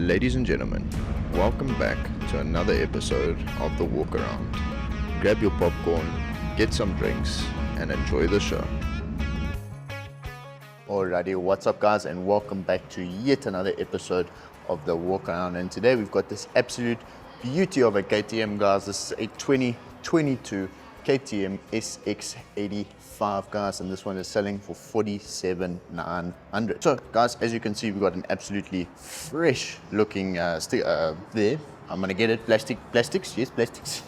Ladies and gentlemen, welcome back to another episode of The Walk Around. Grab your popcorn, get some drinks, and enjoy the show. Alrighty, what's up guys, and welcome back to yet another episode of The Walk Around. And today we've got this absolute beauty of a KTM, guys. This is a 2022 KTM SX85, guys, and this one is selling for $47,900. So guys, as you can see, we've got an absolutely fresh looking there. I'm gonna get it, plastics, yes, plastics.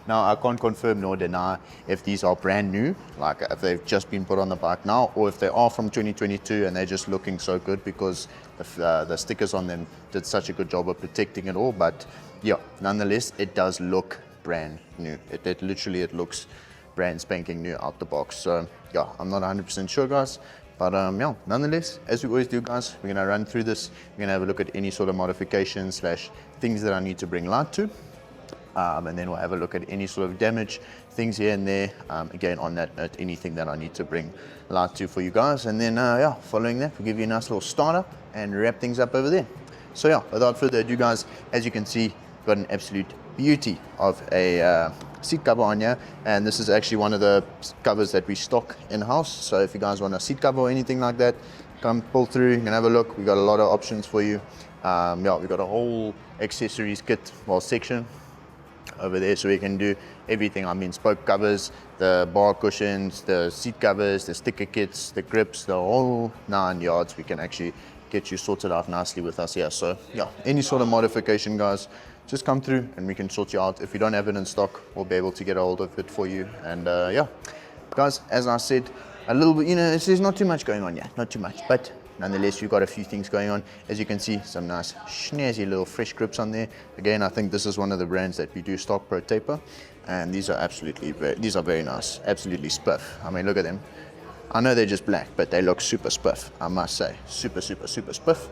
Now I can't confirm nor deny if these are brand new, like if they've just been put on the bike now, or if they are from 2022 and they're just looking so good because the stickers on them did such a good job of protecting it all. But yeah, nonetheless, it does look brand new. It literally looks brand spanking new out the box. So yeah, I'm not 100% sure, guys, but yeah, nonetheless, as we always do, guys, we're gonna run through this. We're gonna have a look at any sort of modifications / things that I need to bring light to, and then we'll have a look at any sort of damage things here and there. Again, on that note, anything that I need to bring light to for you guys, and then yeah, following that, we'll give you a nice little startup and wrap things up over there. So yeah, without further ado, guys, as you can see, we've got an absolute beauty of a seat cover on here, and this is actually one of the covers that we stock in-house. So if you guys want a seat cover or anything like that, come pull through, you can have a look. We've got a lot of options for you. Yeah, we've got a whole accessories kit, well, section over there, so we can do everything. I mean, spoke covers, the bar cushions, the seat covers, the sticker kits, the grips, the whole 9 yards. We can actually get you sorted out nicely with us here. So yeah, any sort of modification, guys, just come through and we can sort you out. If we don't have it in stock, we'll be able to get a hold of it for you. And yeah, guys, as I said, a little bit, there's not too much going on yet, not too much, but nonetheless, we've got a few things going on. As you can see, some nice snazzy little fresh grips on there. Again, I think this is one of the brands that we do stock, Pro Taper, and these are very nice, absolutely spiff. I mean, look at them. I know they're just black, but they look super spiff, I must say. Super spiff.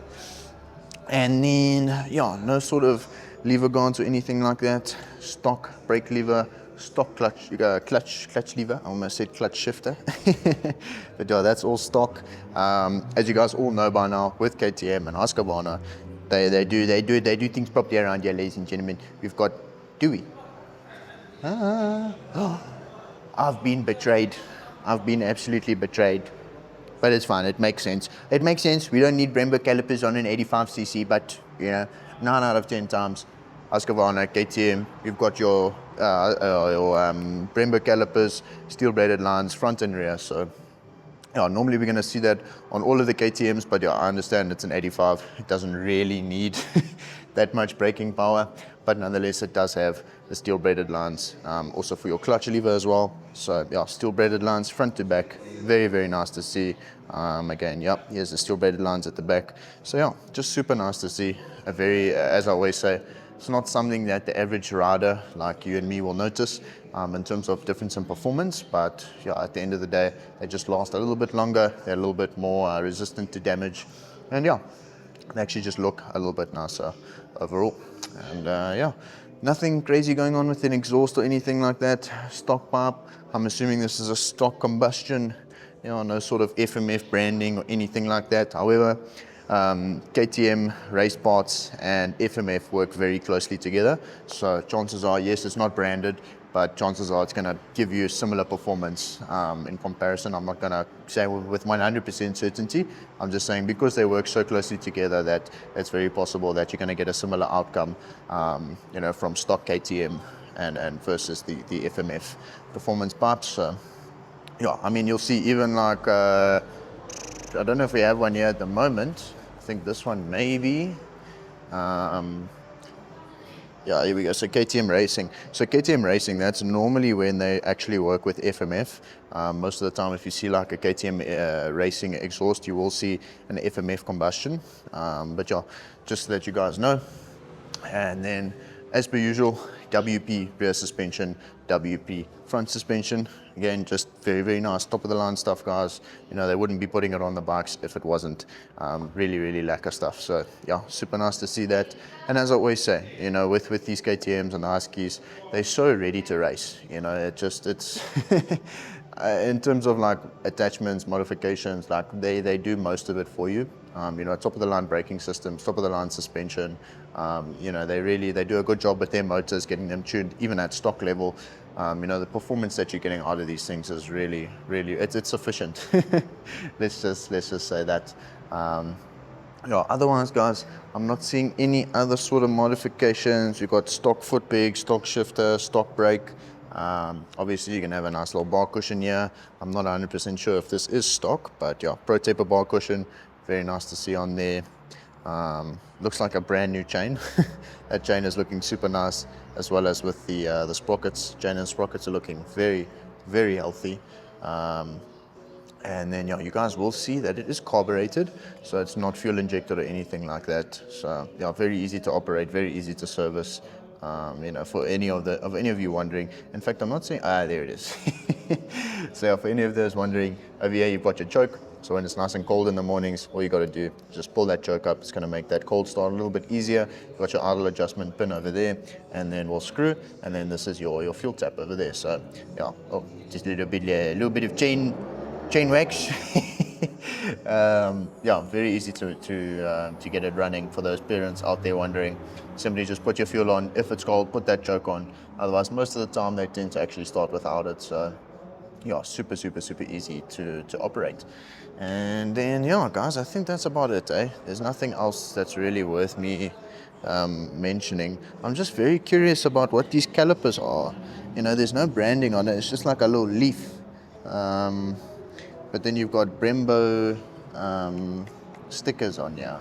And then, yeah, no sort of lever guards or anything like that. Stock brake lever, stock clutch, clutch lever. I almost said clutch shifter. But yeah, that's all stock. As you guys all know by now, with KTM and Husqvarna, they do things properly around here, ladies and gentlemen. We've got Dewey. I've been betrayed. I've been absolutely betrayed. But it's fine, it makes sense. It makes sense. We don't need Brembo calipers on an 85cc, but 9 out of 10 times, Husqvarna, KTM, you've got your Brembo calipers, steel braided lines, front and rear. So yeah, normally we're going to see that on all of the KTMs, but yeah, I understand it's an 85. It doesn't really need that much braking power, but nonetheless, it does have the steel braided lines, also for your clutch lever as well. So yeah, steel braided lines front to back, very nice to see. Again, yep, here's the steel braided lines at the back. So yeah, just super nice to see. A very, as I always say, it's not something that the average rider like you and me will notice in terms of difference in performance, but yeah, at the end of the day, they just last a little bit longer. They're a little bit more resistant to damage, and yeah, they actually just look a little bit nicer overall. And yeah, nothing crazy going on with an exhaust or anything like that. Stock pipe, I'm assuming this is a stock combustion, no sort of FMF branding or anything like that. However, KTM race parts and FMF work very closely together, so chances are, yes, it's not branded, but chances are it's going to give you similar performance in comparison. I'm not going to say with 100% certainty. I'm just saying because they work so closely together that it's very possible that you're going to get a similar outcome, from stock KTM and versus the FMF performance pipes. So yeah, I mean, you'll see even like I don't know if we have one here at the moment. I think this one maybe. Yeah, here we go. So KTM Racing. So KTM Racing, that's normally when they actually work with FMF. Most of the time, if you see like a KTM Racing exhaust, you will see an FMF combustion. But yeah, just to let you guys know. And then, as per usual, WP rear suspension, WP front suspension. Again, just very nice, top of the line stuff, guys. They wouldn't be putting it on the bikes if it wasn't really lacquer stuff. So yeah, super nice to see that. And as I always say, with these KTMs and the Huskies, they're so ready to race. It's in terms of like attachments, modifications, like they do most of it for you. top of the line braking systems, top of the line suspension. They do a good job with their motors, getting them tuned even at stock level. The performance that you're getting out of these things is really, really, it's sufficient. let's just say that. Otherwise, guys, I'm not seeing any other sort of modifications. You've got stock foot peg, stock shifter, stock brake. Obviously, you can have a nice little bar cushion here. I'm not 100% sure if this is stock, but yeah, Pro Taper bar cushion, very nice to see on there. Looks like a brand new chain. That chain is looking super nice, as well as with the sprockets. Chain and sprockets are looking very, very healthy. And then you guys will see that it is carbureted, so it's not fuel injected or anything like that. So very easy to operate, very easy to service. For any of you wondering. In fact, I'm not saying there it is. So for any of those wondering, over here you've got your choke. So when it's nice and cold in the mornings, all you got to do is just pull that choke up. It's going to make that cold start a little bit easier. You've got your idle adjustment pin over there, and then we'll screw, and then this is your fuel tap over there. So just a little bit of chain wax. Very easy to get it running. For those parents out there wondering, simply just put your fuel on. If it's cold, put that choke on. Otherwise, most of the time they tend to actually start without it. So super easy to operate. And then guys, I think that's about it. There's nothing else that's really worth me mentioning. I'm just very curious about what these calipers are. There's no branding on it. It's just like a little leaf. But then you've got Brembo stickers on here.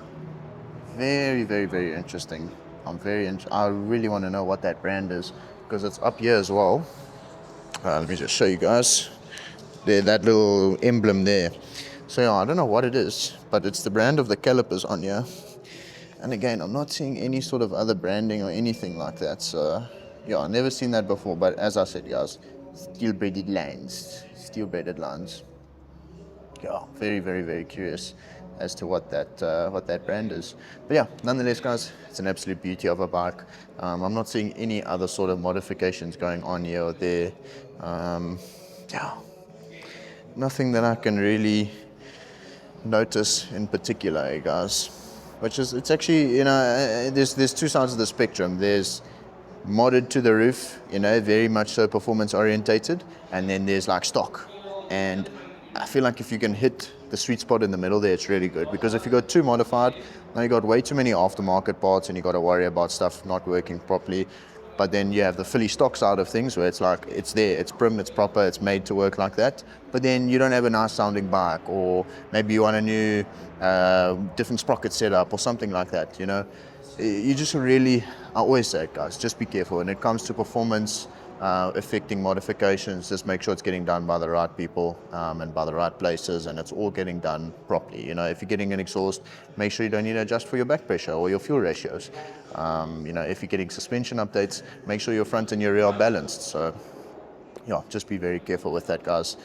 Very, very, very interesting. I really want to know what that brand is, because it's up here as well. Let me just show you guys. That little emblem there. So I don't know what it is, but it's the brand of the calipers on here. And again, I'm not seeing any sort of other branding or anything like that. So I've never seen that before. But as I said, guys, steel braided lines. Very, very, very curious as to what that brand is. But nonetheless, guys, it's an absolute beauty of a bike. I'm not seeing any other sort of modifications going on here or there. Nothing that I can really notice in particular, guys. It's actually, there's two sides of the spectrum. There's modded to the roof, very much so performance orientated, and then there's like stock. And I feel like if you can hit the sweet spot in the middle there, it's really good. Because if you go too modified, now you got way too many aftermarket parts, and you got to worry about stuff not working properly. But then you have the fully stock side of things, where it's like it's there, it's prim, it's proper, it's made to work like that. But then you don't have a nice sounding bike, or maybe you want a new different sprocket setup or something like that. You just really, I always say, guys, just be careful when it comes to performance affecting modifications. Just make sure it's getting done by the right people and by the right places, and it's all getting done properly. If you're getting an exhaust, make sure you don't need to adjust for your back pressure or your fuel ratios. If you're getting suspension updates, make sure your front and your rear are balanced. So just be very careful with that, guys,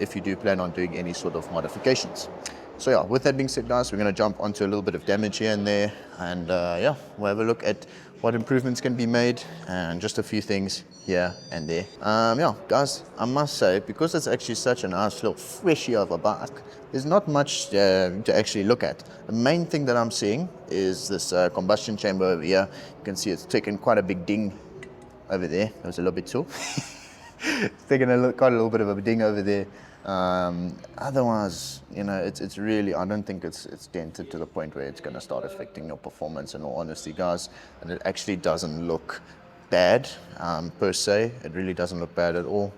if you do plan on doing any sort of modifications. So with that being said, guys, we're going to jump onto a little bit of damage here and there, and we'll have a look at what improvements can be made and just a few things here and there. Guys, I must say, because it's actually such a nice little freshy of a bike, there's not much to actually look at. The main thing that I'm seeing is this combustion chamber over here. You can see it's taken quite a big ding over there. That was a little bit too. It's taken quite a little bit of a ding over there. Otherwise, it's really, I don't think it's dented to the point where it's going to start affecting your performance, in all honesty, guys. And it actually doesn't look bad per se. It really doesn't look bad at all.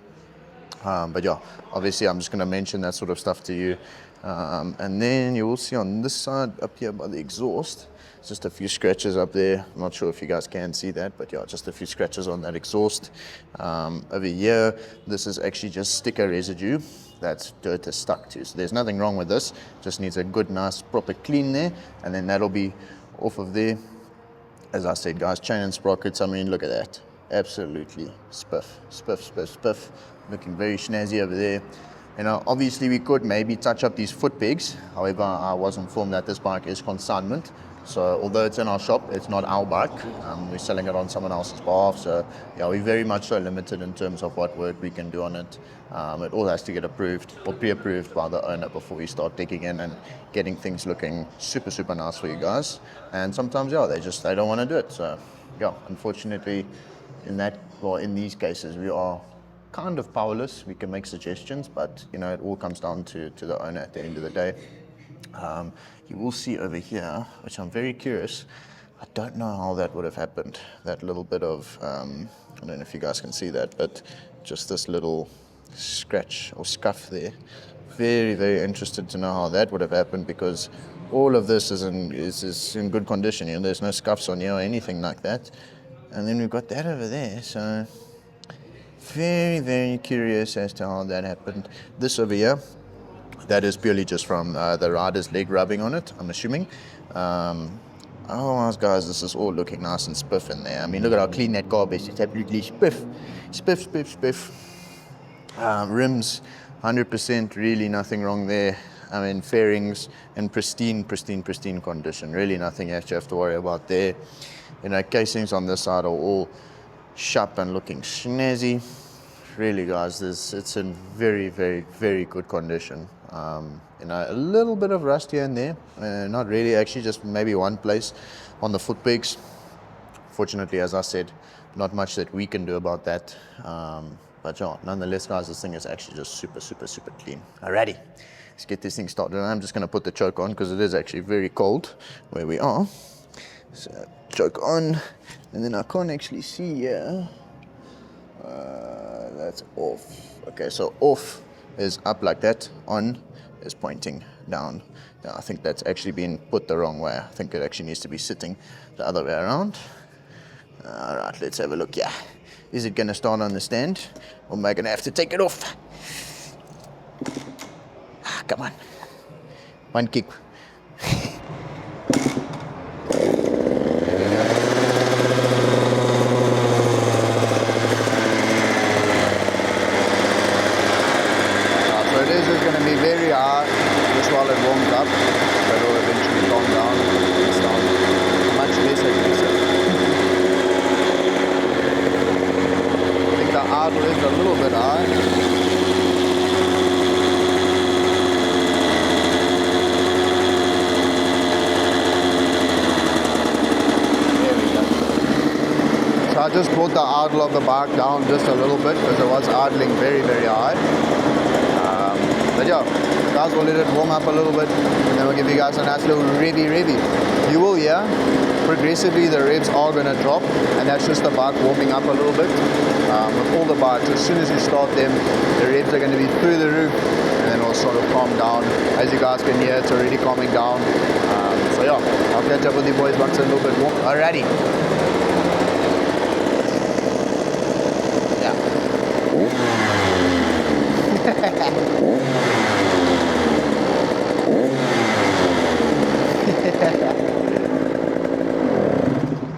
But obviously I'm just going to mention that sort of stuff to you. And then you will see on this side up here by the exhaust, just a few scratches up there. I'm not sure if you guys can see that, but just a few scratches on that exhaust. Over here, this is actually just sticker residue that's dirt is stuck to. So there's nothing wrong with this. Just needs a good, nice, proper clean there, and then that'll be off of there. As I said, guys, chain and sprockets, I mean, look at that. Absolutely spiff. Looking very snazzy over there. Obviously we could maybe touch up these foot pegs. However, I was informed that this bike is consignment. So although it's in our shop, it's not our bike. We're selling it on someone else's behalf. So yeah, we're very much so limited in terms of what work we can do on it. It all has to get approved or pre-approved by the owner before we start digging in and getting things looking super, super nice for you guys. And sometimes, yeah, they don't want to do it. So yeah, unfortunately, in these cases, we are kind of powerless. We can make suggestions, but you know, it all comes down to the owner at the end of the day. You will see over here, which I'm very curious. I don't know how that would have happened. That little bit of, I don't know if you guys can see that, but just this little scratch or scuff there. Very, very interested to know how that would have happened, because all of this is in good condition. You know, there's no scuffs on here or anything like that. And then we've got that over there. So very, very curious as to how that happened. This over here, that is purely just from the rider's leg rubbing on it, I'm assuming. Otherwise, guys, this is all looking nice and spiff in there. I mean, look at how clean that carb is. It's absolutely spiff. Spiff, spiff, spiff. Rims, 100%, really nothing wrong there. I mean, fairings in pristine condition. Really nothing you have to worry about there. You know, casings on this side are all sharp and looking snazzy. Really, guys, it's in very, very, very good condition. You know, a little bit of rust here and there. Not really, actually, just maybe one place on the foot pegs. Fortunately, as I said, not much that we can do about that. But yeah, nonetheless, guys, this thing is actually just super, super, super clean. Alrighty, let's get this thing started. And I'm just going to put the choke on because it is actually very cold where we are. So choke on, and then I can't actually see here. That's off. Okay, so off is up like that, on is pointing down. Now, I think that's actually been put the wrong way. I think it actually needs to be sitting the other way around. All right, let's have a look. Yeah, is it going to start on the stand, or am I going to have to take it off? Come on, one kick. While it warms up, but it will eventually calm down and sound much less aggressive. I think the idle is a little bit high. There we go. So I just brought the idle of the bike down just a little bit because it was idling very, very high. But yeah, guys, we'll let it warm up a little bit, and then we'll give you guys a nice little revvy. You will hear progressively the revs are going to drop, and that's just the bike warming up a little bit. With all the bikes, as soon as you start them, the revs are going to be through the roof, and then it'll sort of calm down. As you guys can hear, it's already calming down. So yeah, I'll catch up with you boys once it's a little bit warm. Alrighty.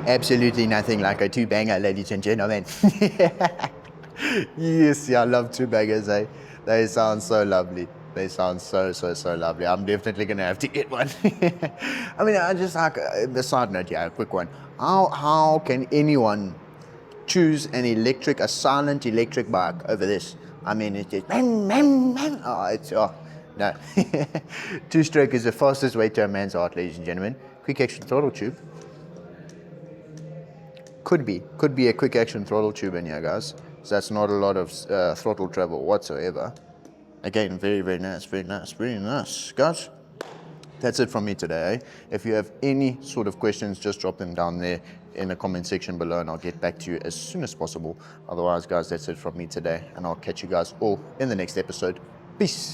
Absolutely nothing like a two-banger, ladies and gentlemen. Yes, I love two-bangers, eh? They sound so lovely. They sound so lovely. I'm definitely going to have to get one. I mean, I just like, the side note, yeah, a quick one. How can anyone choose a silent electric bike over this? I mean, it's just, no. Two-stroke is the fastest way to a man's heart, ladies and gentlemen. Quick action throttle tube. Could be a quick action throttle tube in here, guys. So that's not a lot of throttle travel whatsoever. Again, very, very nice, guys. That's it from me today. If you have any sort of questions, just drop them down there in the comment section below, and I'll get back to you as soon as possible. Otherwise, guys, that's it from me today, and I'll catch you guys all in the next episode. Peace.